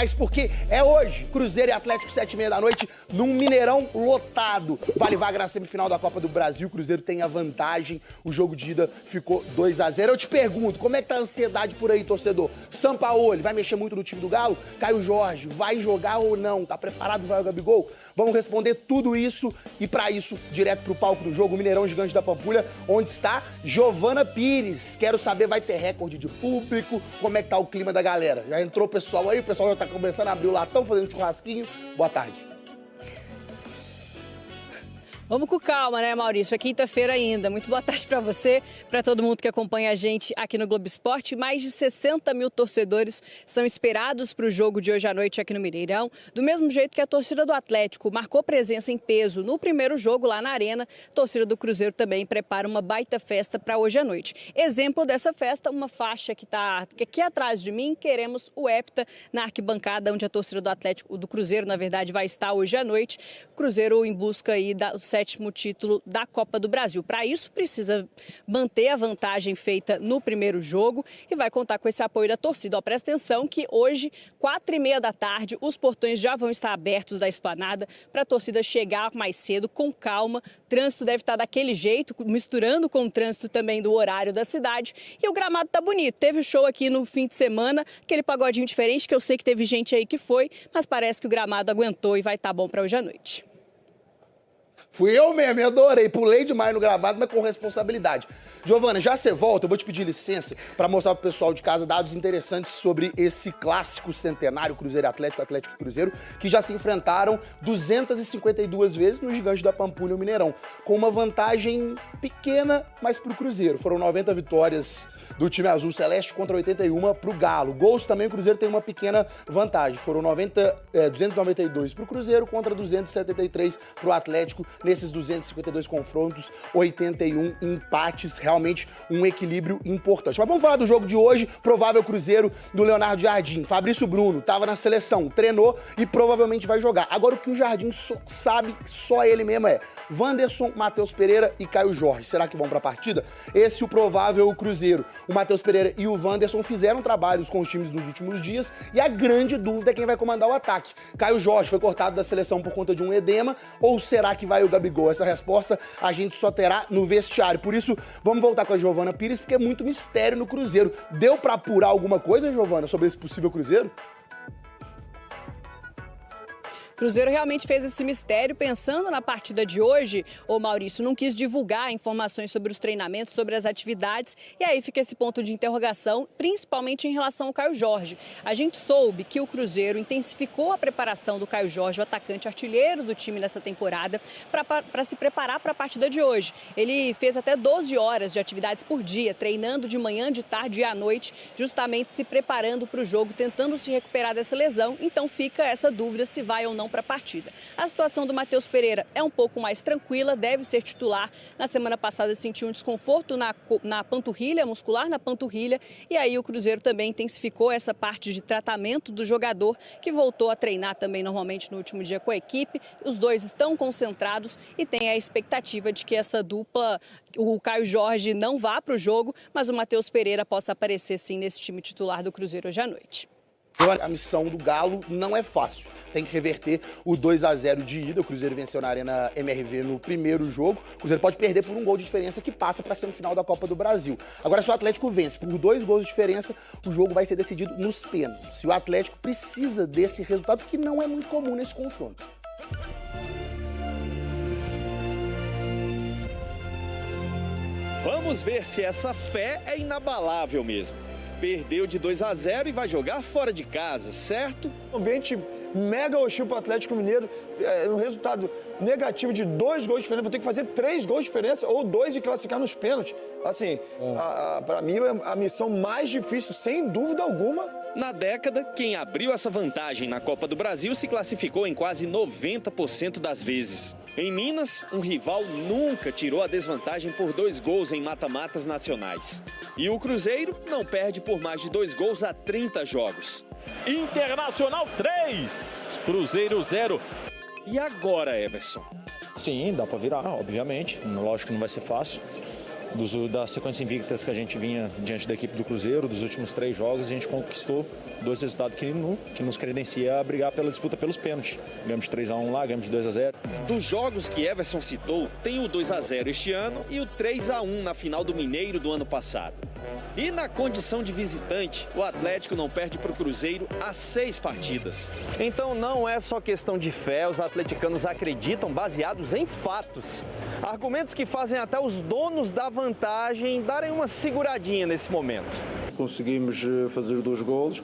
mais, porque é hoje, Cruzeiro e Atlético, 7h30 da noite, num Mineirão lotado. Vale vaga na semifinal da Copa do Brasil, o Cruzeiro tem a vantagem, o jogo de ida ficou 2-0. Eu te pergunto, como é que tá a ansiedade por aí, torcedor? Sampaoli vai mexer muito no time do Galo? Caio Jorge vai jogar ou não? Tá preparado, vai o Gabigol? Vamos responder tudo isso e para isso, direto pro palco do jogo, o Mineirão Gigante da Pampulha, onde está Giovana Pires. Quero saber, vai ter recorde de público? Como é que tá o clima da galera? Já entrou o pessoal aí? O pessoal já tá começando a abrir o latão, fazendo churrasquinho. Boa tarde. Vamos com calma, né, Maurício? É quinta-feira ainda. Muito boa tarde para você, para todo mundo que acompanha a gente aqui no Globo Esporte. Mais de 60 mil torcedores são esperados para o jogo de hoje à noite aqui no Mineirão. Do mesmo jeito que a torcida do Atlético marcou presença em peso no primeiro jogo lá na Arena, a torcida do Cruzeiro também prepara uma baita festa para hoje à noite. Exemplo dessa festa, uma faixa que está aqui atrás de mim. Queremos o Hepta na arquibancada, onde a torcida do Atlético, do Cruzeiro, na verdade, vai estar hoje à noite. Cruzeiro em busca aí do 7º título da Copa do Brasil. Para isso, precisa manter a vantagem feita no primeiro jogo e vai contar com esse apoio da torcida. Ó, presta atenção que hoje, 4h30 da tarde, os portões já vão estar abertos da esplanada para a torcida chegar mais cedo, com calma. O trânsito deve estar daquele jeito, misturando com o trânsito também do horário da cidade. E o gramado tá bonito. Teve show aqui no fim de semana, aquele pagodinho diferente, que eu sei que teve gente aí que foi, mas parece que o gramado aguentou e vai estar bom para hoje à noite. Fui eu mesmo, eu adorei. Pulei demais no gramado, mas com responsabilidade. Giovana, já você volta, eu vou te pedir licença para mostrar pro pessoal de casa dados interessantes sobre esse clássico centenário Cruzeiro e Atlético, Atlético e Cruzeiro, que já se enfrentaram 252 vezes no Gigante da Pampulha, o Mineirão, com uma vantagem pequena, mas pro Cruzeiro. Foram 90 vitórias do time azul celeste contra 81 pro Galo. Gols também, o Cruzeiro tem uma pequena vantagem. Foram 292 pro Cruzeiro contra 273 pro Atlético. Nesses 252 confrontos, 81 empates. Realmente um equilíbrio importante. Mas vamos falar do jogo de hoje. Provável Cruzeiro do Leonardo Jardim. Fabrício Bruno estava na seleção, treinou e provavelmente vai jogar. Agora o que o Jardim sabe, só ele mesmo é Wanderson, Matheus Pereira e Caio Jorge. Será que vão para a partida? Esse é o provável Cruzeiro. O Matheus Pereira e o Wanderson fizeram trabalhos com os times nos últimos dias e a grande dúvida é quem vai comandar o ataque. Caio Jorge foi cortado da seleção por conta de um edema ou será que vai o Gabigol? Essa resposta a gente só terá no vestiário. Por isso, vamos voltar com a Giovana Pires, porque é muito mistério no Cruzeiro. Deu para apurar alguma coisa, Giovana, sobre esse possível Cruzeiro? Cruzeiro realmente fez esse mistério pensando na partida de hoje. O Maurício não quis divulgar informações sobre os treinamentos, sobre as atividades, e aí fica esse ponto de interrogação, principalmente em relação ao Caio Jorge. A gente soube que o Cruzeiro intensificou a preparação do Caio Jorge, o atacante artilheiro do time nessa temporada, para se preparar para a partida de hoje. Ele fez até 12 horas de atividades por dia, treinando de manhã, de tarde e à noite, justamente se preparando para o jogo, tentando se recuperar dessa lesão. Então fica essa dúvida se vai ou não para a partida. A situação do Matheus Pereira é um pouco mais tranquila, deve ser titular. Na semana passada sentiu um desconforto na panturrilha, muscular na panturrilha, e aí o Cruzeiro também intensificou essa parte de tratamento do jogador, que voltou a treinar também normalmente no último dia com a equipe. Os dois estão concentrados e tem a expectativa de que essa dupla, o Caio Jorge, não vá para o jogo, mas o Matheus Pereira possa aparecer sim nesse time titular do Cruzeiro hoje à noite. A missão do Galo não é fácil. Tem que reverter o 2-0 de ida. O Cruzeiro venceu na Arena MRV no primeiro jogo. O Cruzeiro pode perder por um gol de diferença que passa para a semifinal da Copa do Brasil. Agora, se o Atlético vence por 2 gols de diferença, o jogo vai ser decidido nos pênaltis. E o Atlético precisa desse resultado, que não é muito comum nesse confronto. Vamos ver se essa fé é inabalável mesmo. Perdeu de 2-0 e vai jogar fora de casa, certo? Um ambiente mega hostil para o Atlético Mineiro, um resultado negativo de 2 gols de diferença. Vou ter que fazer 3 gols de diferença ou 2 e classificar nos pênaltis. Assim, para mim é a missão mais difícil, sem dúvida alguma. Na década, quem abriu essa vantagem na Copa do Brasil se classificou em quase 90% das vezes. Em Minas, um rival nunca tirou a desvantagem por 2 gols em mata-matas nacionais. E o Cruzeiro não perde por mais de 2 gols há 30 jogos. Internacional 3, Cruzeiro 0. E agora, Everson? Sim, dá para virar, obviamente. Lógico que não vai ser fácil. da sequência invictas que a gente vinha diante da equipe do Cruzeiro, dos últimos 3 jogos, a gente conquistou 2 resultados que nos credencia a brigar pela disputa pelos pênaltis. Ganhamos de 3-1 lá, ganhamos de 2-0. Dos jogos que Everson citou, tem o 2-0 este ano e o 3-1 na final do Mineiro do ano passado. E na condição de visitante, o Atlético não perde para o Cruzeiro há 6 partidas. Então não é só questão de fé, os atleticanos acreditam baseados em fatos. Argumentos que fazem até os donos da vantagem darem uma seguradinha nesse momento. Conseguimos fazer 2 golos,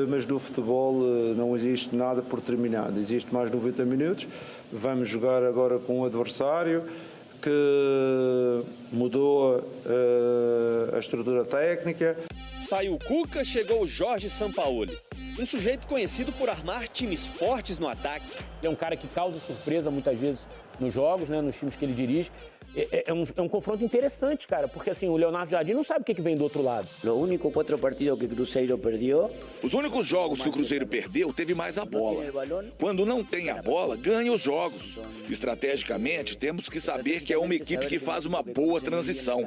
mas no futebol não existe nada por terminado. Existe mais 90 minutos, vamos jogar agora com um adversário que mudou a estrutura técnica. Saiu o Cuca, chegou o Jorge Sampaoli. Um sujeito conhecido por armar times fortes no ataque. Ele é um cara que causa surpresa muitas vezes nos jogos, né, nos times que ele dirige. É um confronto interessante, cara, porque assim, o Leonardo Jardim não sabe o que vem do outro lado. Os únicos 4 partidos que o Cruzeiro perdeu. Os únicos jogos que o Cruzeiro perdeu teve mais a bola. Quando não tem a bola, ganha os jogos. Estrategicamente, temos que saber que é uma equipe que faz uma boa transição.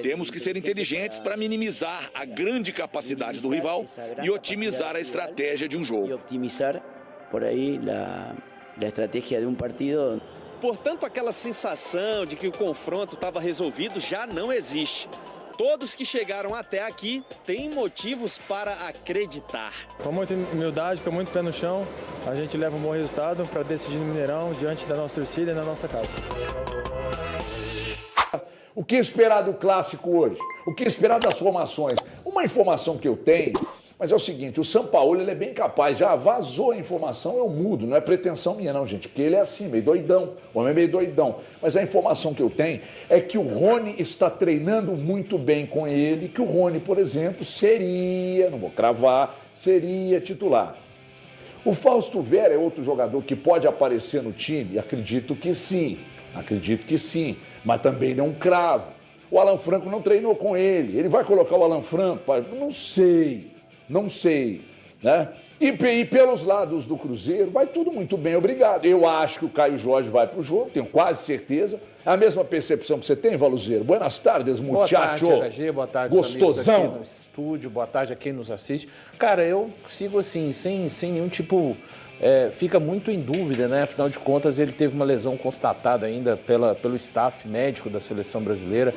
Temos que ser inteligentes para minimizar a grande capacidade do rival e otimizar a estratégia de um jogo. E otimizar, por aí, a estratégia de um partido. Portanto, aquela sensação de que o confronto estava resolvido já não existe. Todos que chegaram até aqui têm motivos para acreditar. Com muita humildade, com muito pé no chão, a gente leva um bom resultado para decidir no Mineirão, diante da nossa torcida e na nossa casa. O que esperar do clássico hoje? O que esperar das formações? Uma informação que eu tenho, mas é o seguinte, o Sampaoli ele é bem capaz, já vazou a informação, eu mudo, não é pretensão minha não, gente, porque ele é assim, meio doidão, o homem é meio doidão. Mas a informação que eu tenho é que o Rony está treinando muito bem com ele, que o Rony, por exemplo, seria, não vou cravar, seria titular. O Fausto Vera é outro jogador que pode aparecer no time? Acredito que sim, mas também não cravo. O Alan Franco não treinou com ele vai colocar o Alan Franco? Não sei, né? E pelos lados do Cruzeiro, vai tudo muito bem, obrigado. Eu acho que o Caio Jorge vai pro jogo, tenho quase certeza. É a mesma percepção que você tem, Valuzeiro? Buenas tardes, muchacho. Boa tarde, HG, boa tarde, gostosão. Aqui no estúdio, boa tarde a quem nos assiste. Cara, eu sigo assim, sem nenhum tipo... fica muito em dúvida, né? Afinal de contas, ele teve uma lesão constatada ainda pelo staff médico da seleção brasileira.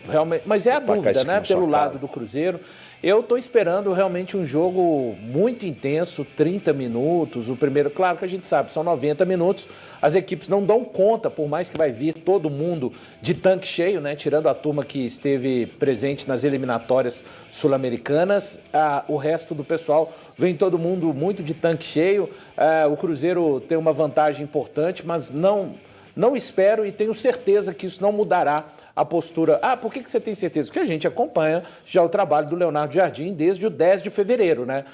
Realmente... Mas é a dúvida, né? Pelo lado do Cruzeiro. Eu estou esperando realmente um jogo muito intenso, 30 minutos, o primeiro... Claro que a gente sabe, são 90 minutos, as equipes não dão conta, por mais que vai vir todo mundo de tanque cheio, né? Tirando a turma que esteve presente nas eliminatórias sul-americanas, o resto do pessoal vem todo mundo muito de tanque cheio. O Cruzeiro tem uma vantagem importante, mas não espero e tenho certeza que isso não mudará a postura. Por que você tem certeza? Porque a gente acompanha já o trabalho do Leonardo Jardim desde o 10 de fevereiro, né?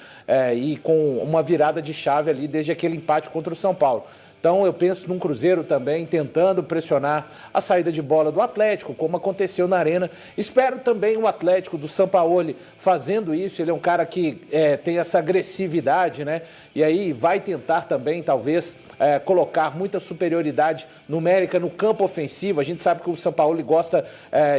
E com uma virada de chave ali desde aquele empate contra o São Paulo. Então eu penso num Cruzeiro também tentando pressionar a saída de bola do Atlético, como aconteceu na Arena. Espero também o Atlético do Sampaoli fazendo isso. Ele é um cara que tem essa agressividade, né? E aí vai tentar também, talvez, colocar muita superioridade numérica no campo ofensivo. A gente sabe que o Sampaoli gosta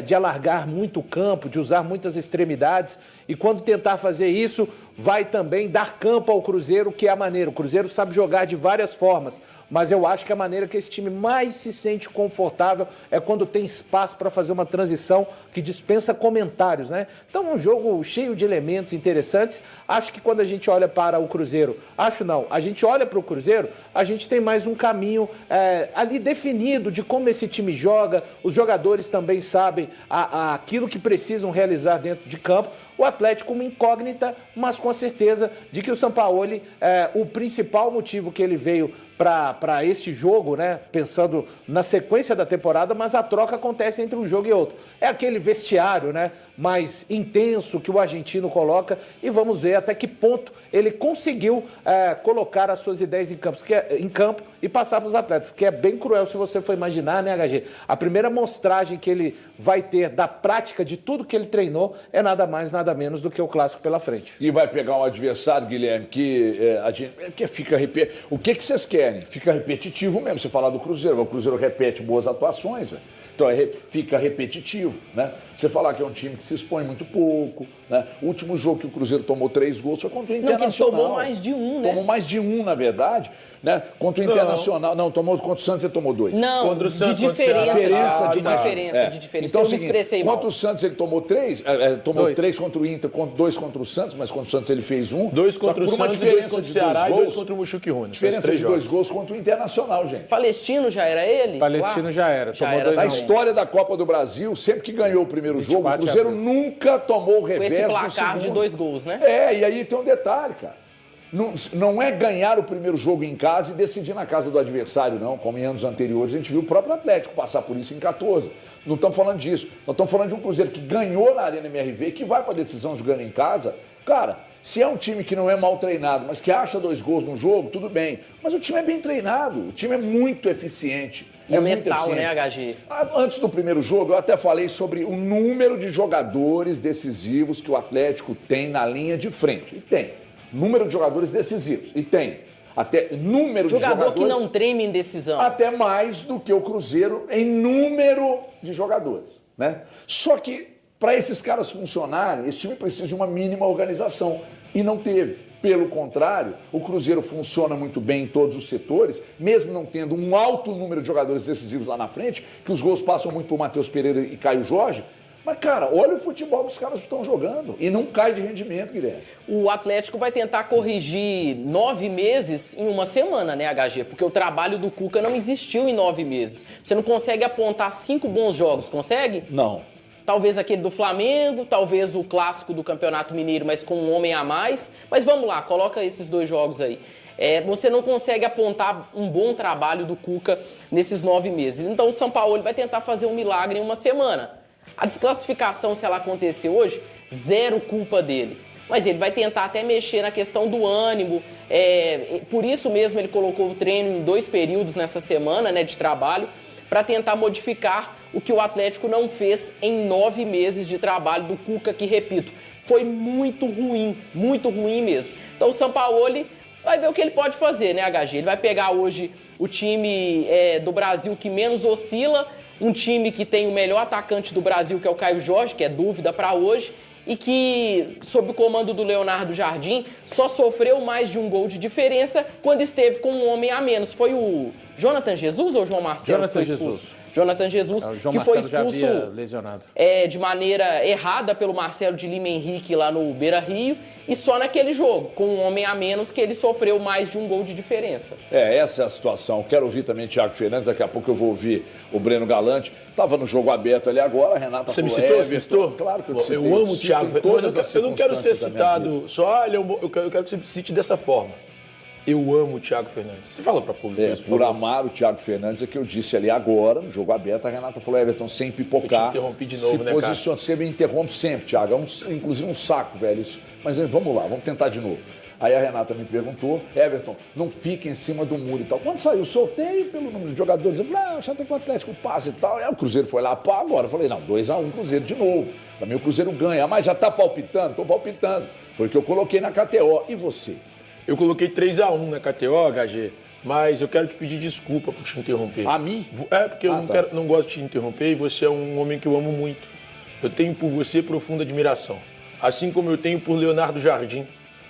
de alargar muito o campo, de usar muitas extremidades. E quando tentar fazer isso, vai também dar campo ao Cruzeiro, que é a maneira. O Cruzeiro sabe jogar de várias formas, mas eu acho que a maneira que esse time mais se sente confortável é quando tem espaço para fazer uma transição que dispensa comentários, né? Então, um jogo cheio de elementos interessantes. Acho que quando a gente olha para o Cruzeiro, a gente olha para o Cruzeiro, a gente tem mais um caminho ali definido de como esse time joga. Os jogadores também sabem aquilo que precisam realizar dentro de campo. O Atlético uma incógnita, mas com a certeza de que o Sampaoli, o principal motivo que ele veio para esse jogo, né, pensando na sequência da temporada, mas a troca acontece entre um jogo e outro. É aquele vestiário, né, mais intenso que o argentino coloca e vamos ver até que ponto ele conseguiu colocar as suas ideias em campo e passar para os atletas, que é bem cruel se você for imaginar, né, HG? A primeira mostragem que ele vai ter da prática de tudo que ele treinou é nada mais, nada nada menos do que o clássico pela frente. E vai pegar um adversário, Guilherme, que fica repetitivo. O que vocês querem? Fica repetitivo mesmo. Você falar do Cruzeiro, o Cruzeiro repete boas atuações, velho. Então fica repetitivo, né? Você falar que é um time que se expõe muito pouco, né? O último jogo que o Cruzeiro tomou 3 gols foi contra o Internacional. Não, que tomou mais de um, né? Tomou mais de um, na verdade, né? Contra o Internacional. Não, contra o Santos ele tomou 2. Não, contra o Santos, de diferença. Então, eu me expressei mal. Contra o Santos ele tomou 3, tomou 3 contra o Inter, 2 contra o Santos, mas contra o Santos ele fez 1. 2 contra o Santos, 2 contra o Ceará e 2 contra o Muxuque Rune. Diferença de 2 gols contra o Internacional, gente. Palestino já era ele? Palestino já era. Na história da Copa do Brasil, sempre que ganhou o primeiro jogo, o Cruzeiro nunca tomou o revés no segundo. Com esse placar de 2 gols, né? E aí tem um detalhe, cara. Não é ganhar o primeiro jogo em casa e decidir na casa do adversário, não. Como em anos anteriores, a gente viu o próprio Atlético passar por isso em 14. Não estamos falando disso. Nós estamos falando de um Cruzeiro que ganhou na Arena MRV, que vai para a decisão jogando em casa. Cara, se é um time que não é mal treinado, mas que acha 2 gols no jogo, tudo bem. Mas o time é bem treinado, o time é muito eficiente. É mental, né, HG? Antes do primeiro jogo, eu até falei sobre o número de jogadores decisivos que o Atlético tem na linha de frente. E tem. Número de jogadores decisivos. E tem. Até número de jogadores... Jogador que não treme em decisão. Até mais do que o Cruzeiro em número de jogadores, né? Só que, para esses caras funcionarem, esse time precisa de uma mínima organização. E não teve. Pelo contrário, o Cruzeiro funciona muito bem em todos os setores, mesmo não tendo um alto número de jogadores decisivos lá na frente, que os gols passam muito por Matheus Pereira e Caio Jorge. Mas, cara, olha o futebol que os caras estão jogando e não cai de rendimento, Guilherme. O Atlético vai tentar corrigir 9 meses em uma semana, né, HG? Porque o trabalho do Cuca não existiu em 9 meses. Você não consegue apontar 5 bons jogos, consegue? Não. Talvez aquele do Flamengo, talvez o clássico do Campeonato Mineiro, mas com um homem a mais. Mas vamos lá, coloca esses 2 jogos aí. Você não consegue apontar um bom trabalho do Cuca nesses 9 meses. Então o São Paulo vai tentar fazer um milagre em uma semana. A desclassificação, se ela acontecer hoje, 0 culpa dele. Mas ele vai tentar até mexer na questão do ânimo. Por isso mesmo ele colocou o treino em 2 períodos nessa semana, né, de trabalho, para tentar modificar o que o Atlético não fez em 9 meses de trabalho do Cuca, que, repito, foi muito ruim mesmo. Então o Sampaoli vai ver o que ele pode fazer, né, HG? Ele vai pegar hoje o time do Brasil que menos oscila, um time que tem o melhor atacante do Brasil, que é o Caio Jorge, que é dúvida para hoje, e que, sob o comando do Leonardo Jardim, só sofreu mais de 1 gol de diferença quando esteve com um homem a menos. Foi o Jonathan Jesus ou o João Marcelo? Jonathan Jesus. Jonathan Jesus, que foi expulso lesionado. De maneira errada pelo Marcelo de Lima Henrique lá no Beira-Rio, e só naquele jogo, com um homem a menos, que ele sofreu mais de 1 gol de diferença. Essa é a situação. Quero ouvir também o Thiago Fernandes, daqui a pouco eu vou ouvir o Breno Galante. Estava no jogo aberto ali agora, a Renata Você me citou? Claro que eu citei. Eu amo o Thiago, mas eu não quero ser citado só, eu quero que você me cite dessa forma. Eu amo o Thiago Fernandes. Você fala para público. Por amar o Thiago Fernandes, é que eu disse ali agora, no jogo aberto, a Renata falou, Everton, sem pipocar. Eu te interrompi de novo, né, posiciona, você me interrompe sempre, Thiago. Inclusive um saco, velho, isso. Mas vamos lá, vamos tentar de novo. Aí a Renata me perguntou, Everton, não fica em cima do muro e tal. Quando saiu o sorteio, pelo número de jogadores, eu falei, já tem com o Atlético, passa e tal. Aí o Cruzeiro foi lá, pá, agora. Eu falei, não, 2-1 Cruzeiro de novo. Pra mim o Cruzeiro ganha. Mas já tá palpitando? Tô palpitando. Foi o que eu coloquei na KTO. E você? Eu coloquei 3-1 na KTO, HG, mas eu quero te pedir desculpa por te interromper. A mim? Porque eu não gosto de te interromper e você é um homem que eu amo muito. Eu tenho por você profunda admiração. Assim como eu tenho por Leonardo Jardim.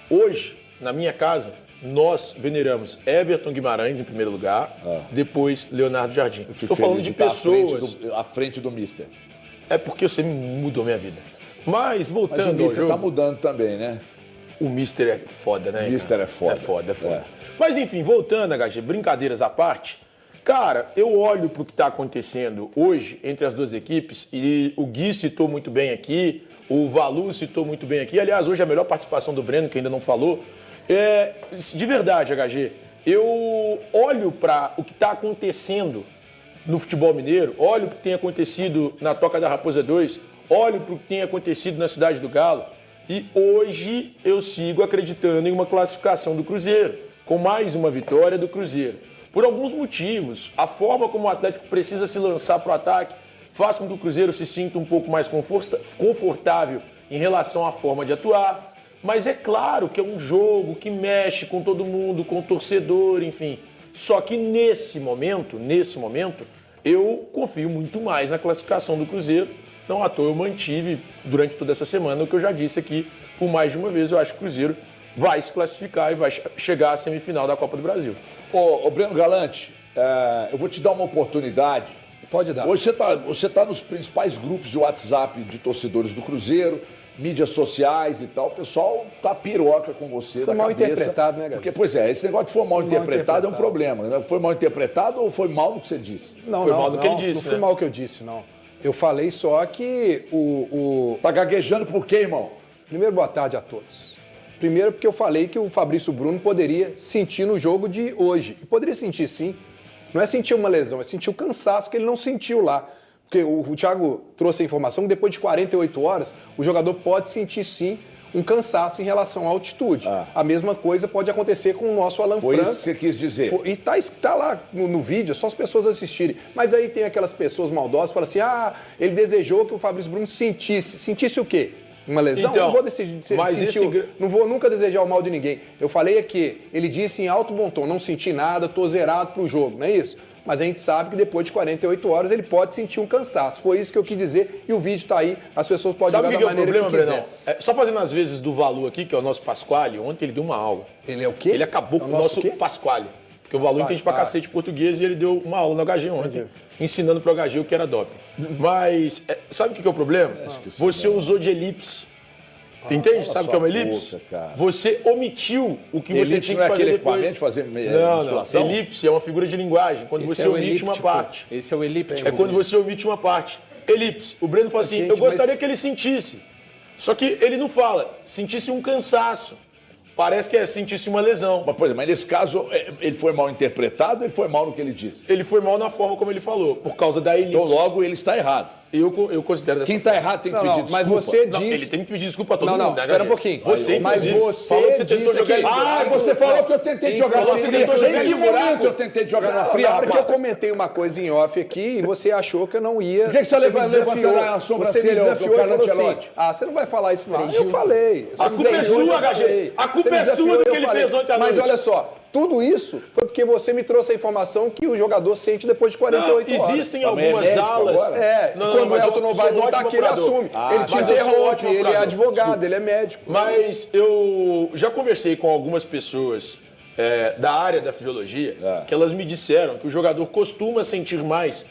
Hoje, na minha casa, nós veneramos Everton Guimarães em primeiro lugar, depois Leonardo Jardim. Estou falando de pessoas. À frente do Mister. É porque você mudou minha vida. Mas voltando ao jogo... Mas o Mister está mudando também, né? O Mister é foda, né? O Mister é foda. É foda. Mas enfim, voltando, HG, brincadeiras à parte, cara, eu olho pro que tá acontecendo hoje entre as 2 equipes, e o Gui citou muito bem aqui, o Valu citou muito bem aqui, aliás, hoje é a melhor participação do Breno, que ainda não falou. De verdade, HG, eu olho para o que tá acontecendo no futebol mineiro, olho o que tem acontecido na Toca da Raposa 2, olho pro que tem acontecido na Cidade do Galo, e hoje eu sigo acreditando em uma classificação do Cruzeiro, com mais uma vitória do Cruzeiro. Por alguns motivos, a forma como o Atlético precisa se lançar para o ataque faz com que o Cruzeiro se sinta um pouco mais confortável em relação à forma de atuar. Mas é claro que é um jogo que mexe com todo mundo, com o torcedor, enfim. Só que nesse momento, eu confio muito mais na classificação do Cruzeiro. Não à toa eu mantive durante toda essa semana o que eu já disse aqui por mais de uma vez. Eu acho que o Cruzeiro vai se classificar e vai chegar à semifinal da Copa do Brasil. Ô Breno Galante, eu vou te dar uma oportunidade. Pode dar. Hoje você tá nos principais grupos de WhatsApp de torcedores do Cruzeiro, mídias sociais e tal. O pessoal tá piroca com você. Foi mal interpretado, né, Gabriel? Porque, pois é, esse negócio de foi mal interpretado é um problema. Né? Foi mal interpretado ou foi mal no que você disse? Não, foi mal no que ele disse, não foi mal o que eu disse, não. Eu falei só que Tá gaguejando por quê, irmão? Primeiro, boa tarde a todos. Primeiro, porque eu falei que o Fabrício Bruno poderia sentir no jogo de hoje. E poderia sentir, sim. Não é sentir uma lesão, é sentir o cansaço que ele não sentiu lá. Porque o Thiago trouxe a informação que depois de 48 horas, o jogador pode sentir, sim, um cansaço em relação à altitude. A mesma coisa pode acontecer com o nosso Alan Franco. Foi isso que você quis dizer. E tá lá no vídeo, é só as pessoas assistirem. Mas aí tem aquelas pessoas maldosas que falam assim, ele desejou que o Fabrício Bruno sentisse. Sentisse o quê? Uma lesão? Então, não vou não vou nunca desejar o mal de ninguém. Eu falei aqui, ele disse em alto bom tom, não senti nada, tô zerado pro jogo, não é isso? Mas a gente sabe que depois de 48 horas ele pode sentir um cansaço. Foi isso que eu quis dizer e o vídeo tá aí, as pessoas podem jogar da maneira que quiser. Só fazendo as vezes do Valu aqui, que é o nosso Pasquale, ontem ele deu uma aula. Ele é o quê? Ele acabou com o nosso Pasquale. Porque o Valu entende pra cacete português e ele deu uma aula no HG ontem, ensinando pro HG o que era doping. Mas, sabe o que é o problema? Você usou de elipse. Entende? Sabe o que é uma elipse? Você omitiu o que você tinha que fazer depois. De fazer musculação? Não. Elipse é uma figura de linguagem, quando você omite uma parte. Esse é o elíptico. É quando você omite uma parte. Elipse. O Breno fala assim, eu gostaria que ele sentisse. Só que ele não fala, sentisse um cansaço. Parece que sentisse uma lesão. Mas nesse caso, ele foi mal interpretado ou ele foi mal no que ele disse? Ele foi mal na forma como ele falou, por causa da elipse. Então logo ele está errado. Eu considero dessa Quem está errado tem que pedir desculpa. Mas você disse... Ele tem que pedir desculpa a todo mundo. Não, espera um pouquinho. Mas você tentou jogar... você falou que eu tentei jogar na fria. Em que momento eu tentei jogar na fria, rapaz? Na hora que eu comentei uma coisa em off aqui e você achou que eu não ia... Por que você levantou a sobrancelha? Você me desafiou e falou assim, você não vai falar isso não. Eu falei. A culpa é sua, HG. A culpa é sua do que ele fez ontem à noite. Mas olha só, tudo isso foi porque você me trouxe a informação que o jogador sente depois de 48 horas. Existem algumas alas... Quando o Elton Novaes não está aqui, ele assume. Ele te interrompe, ele é advogado, ele é médico. Mas eu já conversei com algumas pessoas da área da fisiologia que elas me disseram que o jogador costuma sentir mais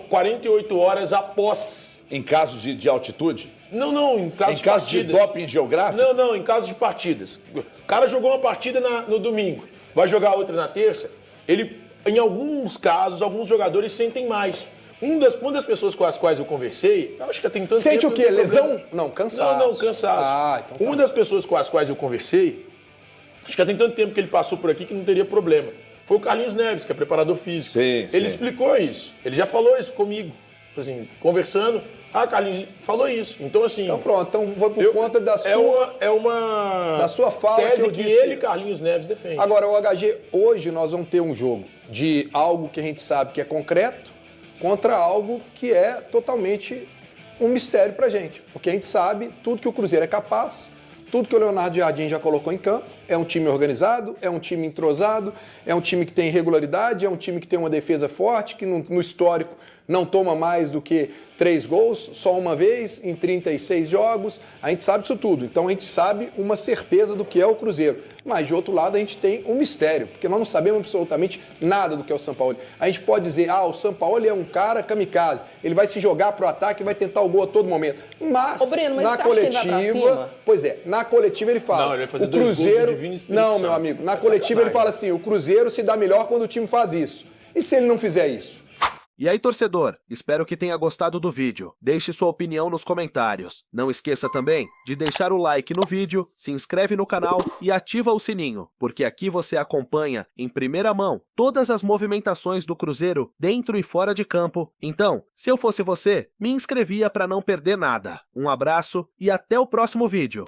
48 horas após. Em caso de altitude? Não, em caso de partidas. Em caso de doping geográfico? Não, em caso de partidas. O cara jogou uma partida no domingo, vai jogar outra na terça, em alguns casos, alguns jogadores sentem mais. Uma das pessoas com as quais eu conversei, acho que tem tanto tempo... Sente o quê? Lesão? Não, cansaço. Não, cansaço. Então tá. Uma das pessoas com as quais eu conversei, acho que tem tanto tempo que ele passou por aqui que não teria problema. Foi o Carlinhos Neves, que é preparador físico. Sim. Ele explicou isso. Ele já falou isso comigo. Assim, conversando, Carlinhos falou isso. Então, assim... Então pronto, então vou por conta da sua... da sua fala tese que ele e Carlinhos Neves defendem. Agora, o HG, hoje nós vamos ter um jogo de algo que a gente sabe que é concreto contra algo que é totalmente um mistério pra gente. Porque a gente sabe tudo que o Cruzeiro é capaz, tudo que o Leonardo Jardim já colocou em campo. É um time organizado, é um time entrosado, é um time que tem regularidade, é um time que tem uma defesa forte, que no histórico não toma mais do que 3 gols, só uma vez em 36 jogos. A gente sabe isso tudo. Então a gente sabe uma certeza do que é o Cruzeiro. Mas de outro lado a gente tem um mistério, porque nós não sabemos absolutamente nada do que é o Sampaoli. A gente pode dizer, o Sampaoli é um cara kamikaze, ele vai se jogar pro ataque e vai tentar o gol a todo momento. Mas, Breno, na coletiva, na coletiva ele fala, ele vai fazer o Cruzeiro... Não, meu amigo, na coletiva ele fala assim, o Cruzeiro se dá melhor quando o time faz isso. E se ele não fizer isso? E aí, torcedor, espero que tenha gostado do vídeo. Deixe sua opinião nos comentários. Não esqueça também de deixar o like no vídeo, se inscreve no canal e ativa o sininho, porque aqui você acompanha, em primeira mão, todas as movimentações do Cruzeiro dentro e fora de campo. Então, se eu fosse você, me inscrevia para não perder nada. Um abraço e até o próximo vídeo.